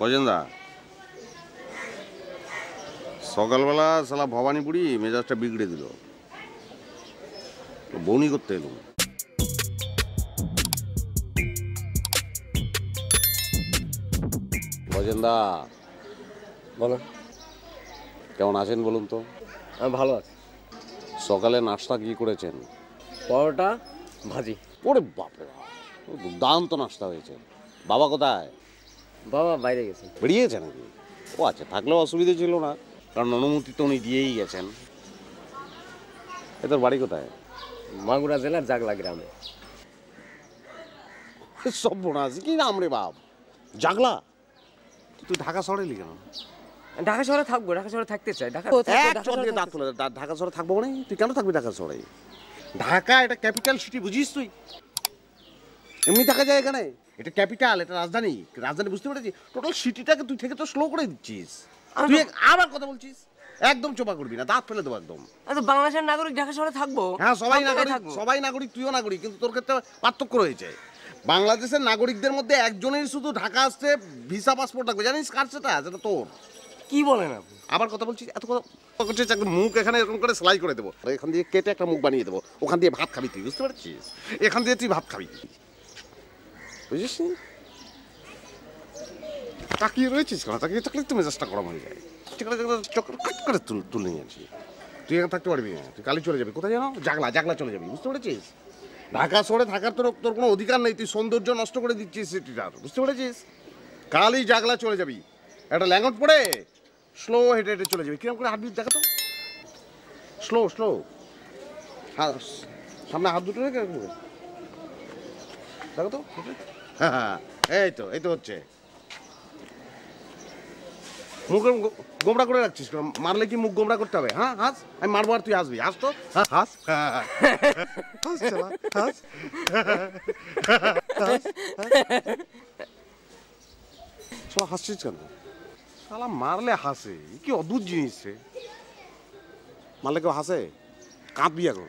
গজেন্দা সকালবেলা সালা ভবানী বুড়ি মেজাজটা বিগড়ে দিল, বউনি করতে এলো। গজেন্দা বলো। কেমন আছেন বলুন তো? আমি ভালো আছি। সকালে নাস্তা কি করেছেন? পরোটা ভাজি। ওরে বাপরে, দুর্দান্ত নাস্তা হয়েছে। বাবা কোথায়? বাবা বাইরে গেছে। বেরিয়েছে নাকি? ও আচ্ছা, থাকলেও অসুবিধে ছিল না, কারণ অনুমতি তো উনি দিয়েই গেছেন। এ তোর বাড়ি কোথায়? মাগুরা জেলার জাগলা গ্রামে। সব বোনাস কি নাম রে বাপ, জাগলা? তুই ঢাকা শহরে এলি কেন? ঢাকা শহরে থাকবো, ঢাকা শহরে থাকতে চাই। ঢাকা ঢাকা শহরে থাকবো মানে তুই কেন থাকবি ঢাকা শহরে? ঢাকা এটা ক্যাপিটাল সিটি, বুঝিস? তুই এমনি থাকা যায় এখানে? এটা ক্যাপিটাল, এটা রাজধানী। রাজধানী বুঝতে পেরেছিস? টোটাল সিটিটাকে তুই থেকে তো স্লো করে দিচ্ছিস। তুই আবার কথা বলছিস, একদম চোপা করবি না, দাঁত ফেলে দেবো একদম। বাংলাদেশের নাগরিক, ঢাকা শহরে থাকবো। হ্যাঁ সবাই নাগরিক, সবাই নাগরিক, তুইও নাগরিক, কিন্তু তোর ক্ষেত্রে পার্থক্য রয়েছে। বাংলাদেশের নাগরিকদের মধ্যে একজনের শুধু ঢাকা আসতে ভিসা পাসপোর্ট লাগবে, জানিস কার সেটা? যেটা তোর। কি বলেন আপনি? আবার কথা বলছিস, এত কথা করছিস, একটা মুখ এখানে এরকম করে সেলাই করে দেবো, এখান দিয়ে কেটে একটা মুখ বানিয়ে দেবো, ওখান দিয়ে ভাত খাবি তুই, বুঝতে পারছিস? এখান দিয়ে তুই ভাত খাবি, বুঝিস? তাকিয়ে রয়েছিস কেন? তাকিয়ে থাকলে তো মেজাজটা গরম হয়ে যায়। ঠিক আছে, চক্কর কাট করে তুলে নিয়ে আসি। তুই এখানে থাকতে পারবি না, তুই কালি চলে যাবি। কোথায় জানো? জাগলা, জাগলা চলে যাবি, বুঝতে পেরেছিস? ঢাকা শহরে থাকার তোর কোনো অধিকার নেই, তুই সৌন্দর্য নষ্ট করে দিচ্ছিস সিটিটার, বুঝতে পেরেছিস? কালই জাগলা চলে যাবি, একটা ল্যাঙ্গট পরে স্লো হেঁটে হেঁটে চলে যাবি। কিরকম করে হাঁটবি দেখো তো, স্লো স্লো। হ্যাঁ, সামনে হাত দুটো রেখে দেখো তো। হ্যাঁ হ্যাঁ, এই তো হচ্ছে। মুখ গোমড়া করে রাখছিস, মারলে কি মুখ গোমড়া করতে হবে? হ্যাঁ হাস, আমি মারবো আর তুই হাসবি। হাস তো, হ্যাঁ হাস, হাস চলা, হাস। চলা, হাসছিস কেন? শালা মারলে হাসে, কি অদ্ভুত জিনিস রে। মারলে কেউ হাসে? কাঁদবি এখন।